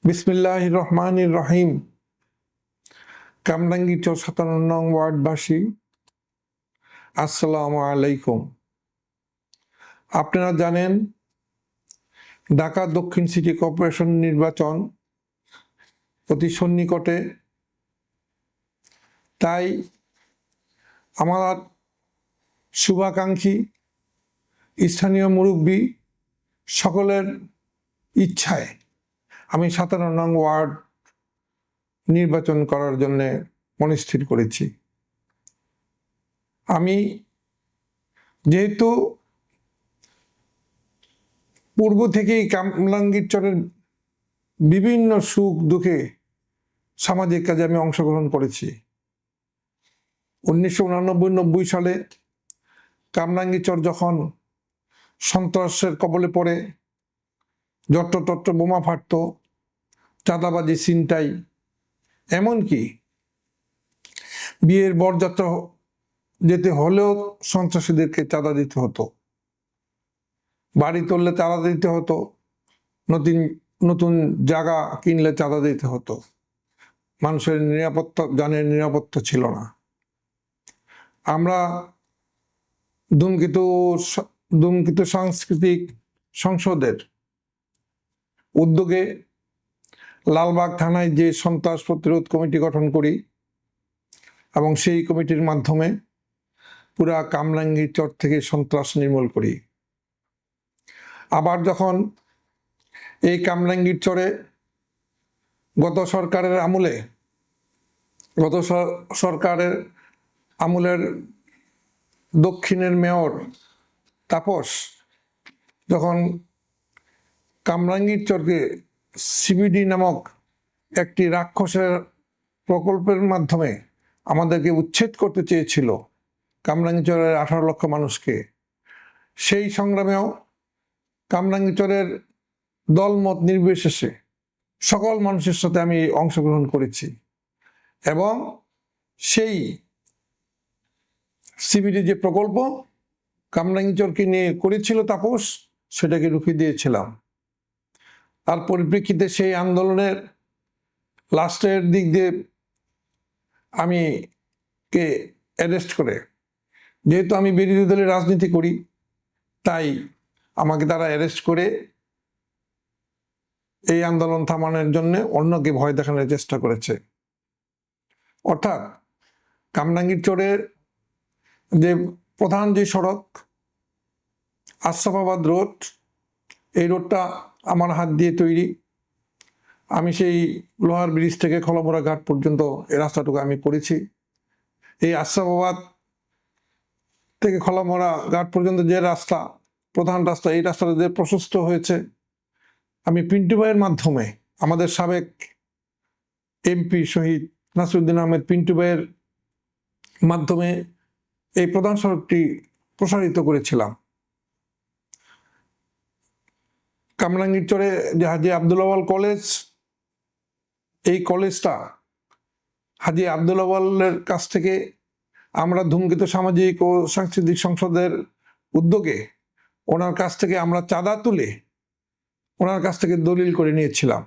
বিসমিল্লাহির রহমানির রহিম। কামরাঙ্গীরচর ৫৭ নং ওয়ার্ডবাসী, আসসালামু আলাইকুম। আপনারা জানেন ঢাকা দক্ষিণ সিটি কর্পোরেশন নির্বাচন অতি সন্নিকটে, তাই আমার শুভাকাঙ্ক্ষী স্থানীয় মুরব্বী সকলের ইচ্ছায় আমি ৫৭ নং ওয়ার্ড নির্বাচন করার জন্যে মনস্থির করেছি। আমি যেহেতু পূর্ব থেকেই কামরাঙ্গীরচরের বিভিন্ন সুখ দুঃখে সামাজিক কাজে আমি অংশগ্রহণ করেছি। ১৯৮৯-৯০ সালে কামরাঙ্গীরচর যখন সন্ত্রাসের কবলে পড়ে, যত্রতত্র বোমা ফাটত, চাঁদাবাজি, ছিনতাই, এমনকি বিয়ের বরযাত্রা যেতে হলেও সন্ত্রাসীদেরকে চাঁদা দিতে হতো, বাড়ি তুললে চাঁদা দিতে হতো, নতুন নতুন জায়গা কিনলে চাঁদা দিতে হতো। মানুষের নিরাপত্তা, জানের নিরাপত্তা ছিল না। আমরা ধূমকেতু সাংস্কৃতিক সংসদের উদ্যোগে লালবাগ থানায় যে সন্ত্রাস প্রতিরোধ কমিটি গঠন করি এবং সেই কমিটির মাধ্যমে পুরা কামরাঙ্গীরচর থেকে সন্ত্রাস নির্মূল করি। আবার যখন এই কামরাঙ্গীরচরে গত সরকারের আমলের দক্ষিণের মেয়র তাপস যখন কামরাঙ্গীরচরকে সিবিডি নামক একটি রাক্ষসের প্রকল্পের মাধ্যমে আমাদেরকে উচ্ছেদ করতে চেয়েছিল, কামরাঙ্গীরচরের ১৮ লক্ষ মানুষকে, সেই সংগ্রামেও কামরাঙ্গীরচরের দলমত নির্বিশেষে সকল মানুষের সাথে আমি অংশগ্রহণ করেছি এবং সেই সিবিডি যে প্রকল্প কামরাঙ্গীরচরকে নিয়ে করেছিল তাপস, সেটাকে রুখে দিয়েছিলাম। তার পরিপ্রেক্ষিতে সেই আন্দোলনের লাস্টের দিক দিয়ে আমি কে অ্যারেস্ট করে, যেহেতু আমি বিরোধী দলের রাজনীতি করি, তাই আমাকে তারা অ্যারেস্ট করে এই আন্দোলন থামানোর জন্য অন্যকে ভয় দেখানোর চেষ্টা করেছে। অর্থাৎ কামরাঙ্গীরচরের যে প্রধান যে সড়ক আশরাফাবাদ রোড, এই রোডটা আমার হাত দিয়ে তৈরি। আমি সেই লোহার ব্রিজ থেকে খলামোড়া ঘাট পর্যন্ত এই রাস্তাটুকু আমি করেছি। এই আশরাফাবাদ থেকে খলামোড়া ঘাট পর্যন্ত যে রাস্তা, প্রধান রাস্তা, এই রাস্তাটা যে প্রশস্ত হয়েছে, আমি পিন্টু ভাইয়ের মাধ্যমে, আমাদের সাবেক এমপি শহীদ নাসিরউদ্দিন আহমেদ পিন্টু ভাইয়ের মাধ্যমে এই প্রধান সড়কটি প্রসারিত করেছিলাম। কামরাঙ্গীরচরে যে হাজী আব্দুল আউয়াল কলেজ, এই কলেজটা হাজী আব্দুল আউয়ালের কাছ থেকে আমরা ধূমকেতু সামাজিক ও সাংস্কৃতিক সংসদের উদ্যোগে ওনার কাছ থেকে আমরা চাঁদা তুলে ওনার কাছ থেকে দলিল করে নিয়েছিলাম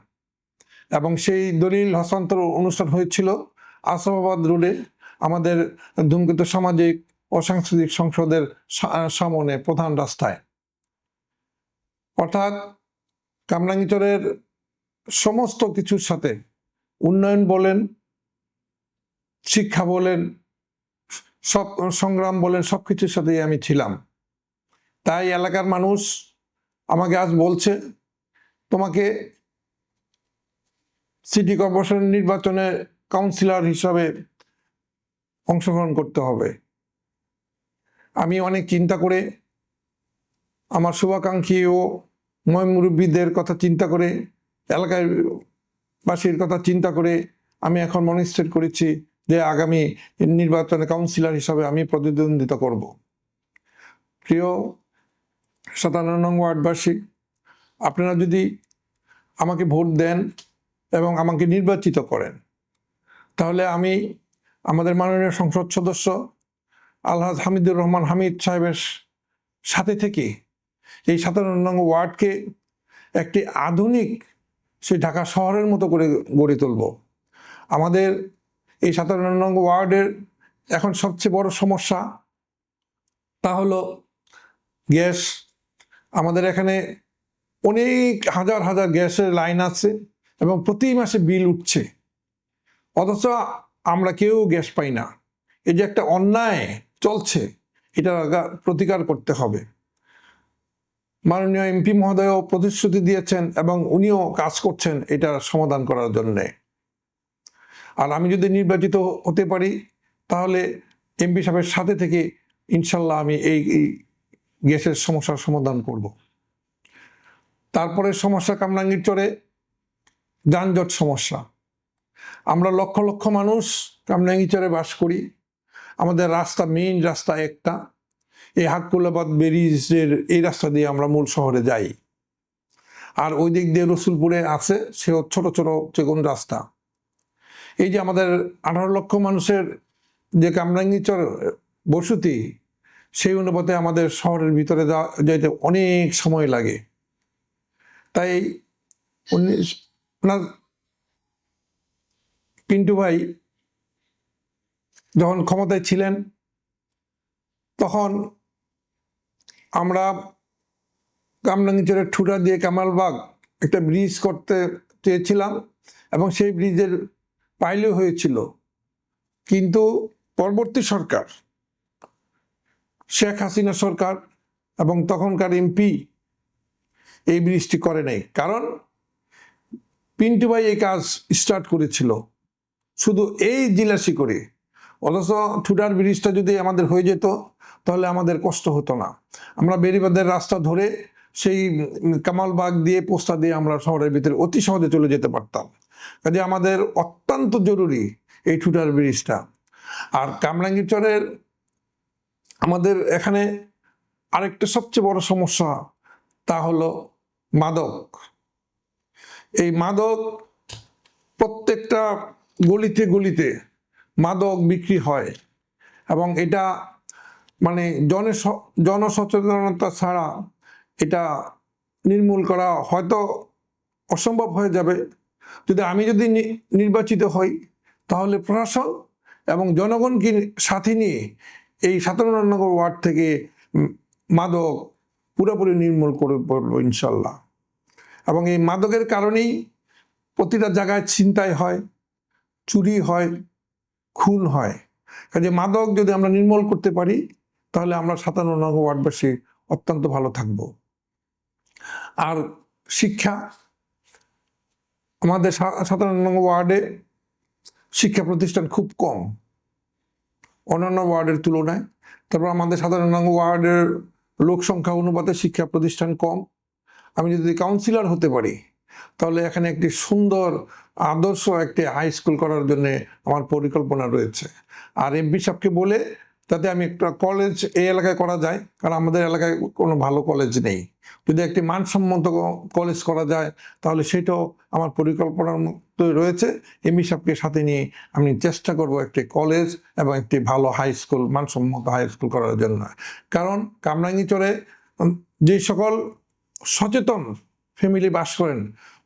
এবং সেই দলিল হস্তান্তর অনুষ্ঠান হয়েছিল আশরাফাবাদ রোডে আমাদের ধূমকেতু সামাজিক ও সাংস্কৃতিক সংসদের সামনে প্রধান রাস্তায়। অর্থাৎ কামরাঙ্গীরচরের সমস্ত কিছুর সাথে, উন্নয়ন বলেন, শিক্ষা বলেন, সব সংগ্রাম বলেন, সব কিছুর সাথেই আমি ছিলাম। তাই এলাকার মানুষ আমাকে আজ বলছে, তোমাকে সিটি কর্পোরেশন নির্বাচনে কাউন্সিলর হিসাবে অংশগ্রহণ করতে হবে। আমি অনেক চিন্তা করে, আমার শুভাকাঙ্ক্ষী ও মুরব্বীদের কথা চিন্তা করে, এলাকার বাসীর কথা চিন্তা করে আমি এখন মনস্থির করেছি যে আগামী নির্বাচনে কাউন্সিলর হিসাবে আমি প্রতিদ্বন্দ্বিতা করব। প্রিয় ৫৭ নং ওয়ার্ডবাসী, আপনারা যদি আমাকে ভোট দেন এবং আমাকে নির্বাচিত করেন, তাহলে আমি আমাদের মাননীয় সংসদ সদস্য আলহাজ হামিদুর রহমান হামিদ সাহেবের সাথে থেকে এই ৫৭ নং ওয়ার্ডকে একটি আধুনিক সেই ঢাকা শহরের মতো করে গড়ে তুলব। আমাদের এই 57 নং ওয়ার্ডের এখন সবচেয়ে বড় সমস্যা তা হলো গ্যাস। আমাদের এখানে অনেক হাজার হাজার গ্যাসের লাইন আছে এবং প্রতি মাসে বিল উঠছে, অথচ আমরা কেউ গ্যাস পাই না। এই যে একটা অন্যায় চলছে, এটা প্রতিকার করতে হবে। মাননীয় এমপি মহোদয়ও প্রতিশ্রুতি দিয়েছেন এবং উনিও কাজ করছেন এটা সমাধান করার জন্যে। আর আমি যদি নির্বাচিত হতে পারি তাহলে এমপি সাহেবের সাথে থেকে ইনশাল্লাহ আমি এই গ্যাসের সমস্যার সমাধান করব। তারপরে সমস্যা কামরাঙ্গীরচরে যানজট সমস্যা। আমরা লক্ষ লক্ষ মানুষ কামরাঙ্গীরচরে বাস করি। আমাদের রাস্তা, মেইন রাস্তা একটা, এই হাটকুলাবাদ ব্রিজের এই রাস্তা দিয়ে আমরা মূল শহরে যাই। আর ওই দিক দিয়ে রসুলপুরে আছে সেও ছোট ছোট চেগুন রাস্তা। এই যে আমাদের 18 লক্ষ মানুষের যে কামরাঙ্গীরচর বসতি, সেই অনুপাতে আমাদের শহরের ভিতরে যাইতে অনেক সময় লাগে। তাই পিন্টু ভাই যখন ক্ষমতায় ছিলেন তখন আমরা কামরাঙ্গীরচরের ঠুটা দিয়ে কামালবাগ একটা ব্রিজ করতে চেয়েছিলাম এবং সেই ব্রিজের পাইলেও হয়েছিল, কিন্তু পরবর্তী সরকার, শেখ হাসিনা সরকার এবং তখনকার এমপি এই ব্রিজটি করে নাই। কারণ পিন্টু ভাই এই কাজ স্টার্ট করেছিল শুধু এই জিলাসি করে, অথচ ঠুটার ব্রিজটা যদি আমাদের হয়ে যেত তাহলে আমাদের কষ্ট হতো না। আমরা বেরিবাদের রাস্তা ধরে সেই কামালবাগ দিয়ে পোস্তা দিয়ে আমরা শহরের ভিতরে অতি সহজে চলে যেতে পারতাম। কাজে আমাদের অত্যন্ত জরুরি এই ঠুটার ব্রিজটা। আর কামরাঙ্গীরচরের আমাদের এখানে আরেকটা সবচেয়ে বড় সমস্যা তা হলো মাদক। এই মাদক প্রত্যেকটা গলিতে গলিতে মাদক বিক্রি হয় এবং এটা মানে জনসচেতনতা ছাড়া এটা নির্মূল করা হয়তো অসম্ভব হয়ে যাবে। আমি যদি নির্বাচিত হই তাহলে প্রশাসন এবং জনগণকে সাথে নিয়ে এই 57 নম্বর ওয়ার্ড থেকে মাদক পুরোপুরি নির্মূল করে পড়বো ইনশাল্লাহ। এবং এই মাদকের কারণেই প্রতিটা জায়গায় ছিনতাই হয়, চুরি হয়, খুন হয়। কাজে মাদক যদি আমরা নির্মূল করতে পারি তাহলে আমরা 57 নম্বর ওয়ার্ডবাসী অত্যন্ত ভালো থাকব। আর শিক্ষা, আমাদের 57 নম্বর ওয়ার্ডে শিক্ষা প্রতিষ্ঠান খুব কম অন্যান্য ওয়ার্ডের তুলনায়। তারপর আমাদের 57 নম্বর ওয়ার্ডের লোক সংখ্যা অনুপাতে শিক্ষা প্রতিষ্ঠান কম। আমি যদি কাউন্সিলর হতে পারি তাহলে এখানে একটি সুন্দর আদর্শ একটি হাই স্কুল করার জন্য আমার পরিকল্পনা রয়েছে। আর এমপি সাহেবকে বলে যাতে আমি একটা কলেজ এই এলাকায় করা যায়, কারণ আমাদের এলাকায় কোনো ভালো কলেজ নেই। যদি একটি মানসম্মত কলেজ করা যায় তাহলে সেটাও আমার পরিকল্পনার মধ্যে রয়েছে। এমপি সাহেবকে সাথে নিয়ে আমি চেষ্টা করব একটি কলেজ এবং একটি ভালো হাই স্কুল, মানসম্মত হাই স্কুল করার জন্য। কারণ কামরাঙ্গীরচরে যে সকল সচেতন ফ্যামিলি বাস করেন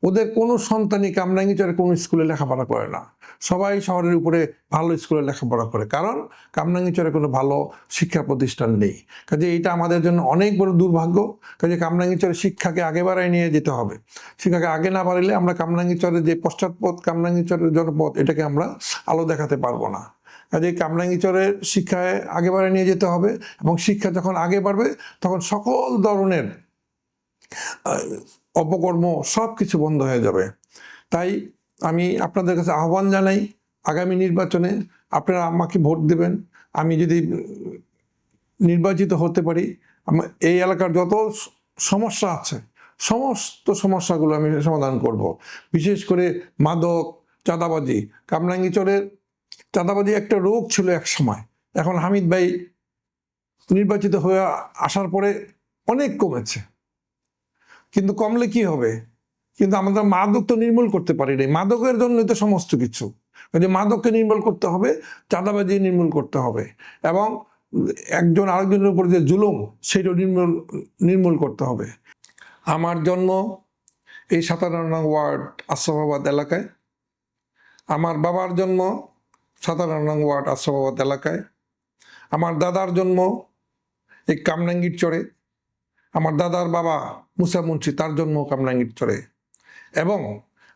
ওদের কোনো সন্তানই কামরাঙ্গীরচরে কোনো স্কুলে লেখাপড়া করে না। সবাই শহরের উপরে ভালো স্কুলে লেখাপড়া করে, কারণ কামরাঙ্গীরচরে কোনো ভালো শিক্ষা প্রতিষ্ঠান নেই। কাজে এইটা আমাদের জন্য অনেক বড় দুর্ভাগ্য। কাজে কামরাঙ্গীরচরে শিক্ষাকে আগে বাড়ায় নিয়ে যেতে হবে। শিক্ষাকে আগে না বাড়াইলে আমরা কামরাঙ্গীরচরের যে পশ্চাৎপদ কামরাঙ্গীরচরের জনপদ এটাকে আমরা আলো দেখাতে পারবো না। কাজে কামরাঙ্গীরচরের শিক্ষায় আগে বাড়ায় নিয়ে যেতে হবে এবং শিক্ষা যখন আগে বাড়বে তখন সকল ধরনের অপকর্ম সব কিছু বন্ধ হয়ে যাবে। তাই আমি আপনাদের কাছে আহ্বান জানাই, আগামী নির্বাচনে আপনারা আমাকে ভোট দেবেন। আমি যদি নির্বাচিত হতে পারি এই এলাকার যত সমস্যা আছে সমস্ত সমস্যাগুলো আমি সমাধান করব। বিশেষ করে মাদক, চাঁদাবাজি। কামরাঙ্গীরচরের চাঁদাবাজি একটা রোগ ছিল এক সময়, এখন হামিদ ভাই নির্বাচিত হয়ে আসার পরে অনেক কমেছে। কিন্তু কমলে কি হবে, কিন্তু আমাদের মাদক তো নির্মূল করতে পারি নাই। মাদকের জন্যই তো সমস্ত কিছু। মাদককে নির্মূল করতে হবে, চাঁদাবাজি নির্মূল করতে হবে এবং একজন আরেকজনের উপর যে জুলুম সেটা নির্মূল করতে হবে। আমার জন্ম এই 57 নং ওয়ার্ড আশরাফাবাদ এলাকায়। আমার বাবার জন্ম 57 নং ওয়ার্ড আশরাফাবাদ এলাকায়। আমার দাদার জন্ম এই কামরাঙ্গীর চরে। আমার দাদার বাবা মুসা মুন্সি, তার জন্ম কামরাঙ্গীর চরে। এবং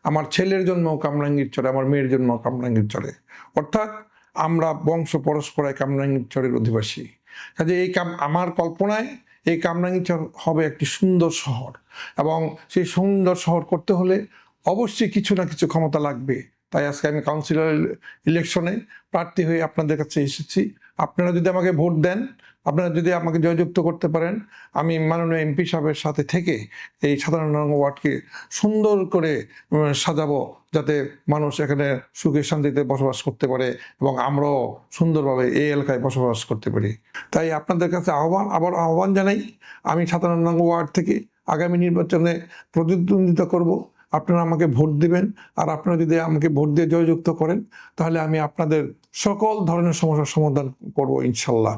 আমার ছেলের জন্ম কামরাঙ্গীর চরে, আমার মেয়ের জন্ম কামরাঙ্গীর চরে। অর্থাৎ আমরা বংশ পরস্পরায় কামরাঙ্গীর চরের অধিবাসী। কাজে আমার কল্পনায় এই কামরাঙ্গীর চর হবে একটি সুন্দর শহর, এবং সেই সুন্দর শহর করতে হলে অবশ্যই কিছু না কিছু ক্ষমতা লাগবে। তাই আজকে আমি কাউন্সিলর ইলেকশনে প্রার্থী হয়ে আপনাদের কাছে এসেছি। আপনারা যদি আমাকে ভোট দেন, আপনারা যদি আমাকে জয়যুক্ত করতে পারেন, আমি মাননীয় এমপি সাহেবের সাথে থেকে এই 57 নং ওয়ার্ডকে সুন্দর করে সাজাবো, যাতে মানুষ এখানে সুখে শান্তিতে বসবাস করতে পারে এবং আমরাও সুন্দরভাবে এই এলাকায় বসবাস করতে পারি। তাই আপনাদের কাছে আহ্বান জানাই, আমি 57 নং ওয়ার্ড থেকে আগামী নির্বাচনে প্রতিদ্বন্দ্বিতা করব। আপনারা আমাকে ভোট দিবেন, আর আপনারা যদি আমাকে ভোট দিয়ে জয়যুক্ত করেন, তাহলে আমি আপনাদের সকল ধরনের সমস্যার সমাধান করব ইনশাল্লাহ।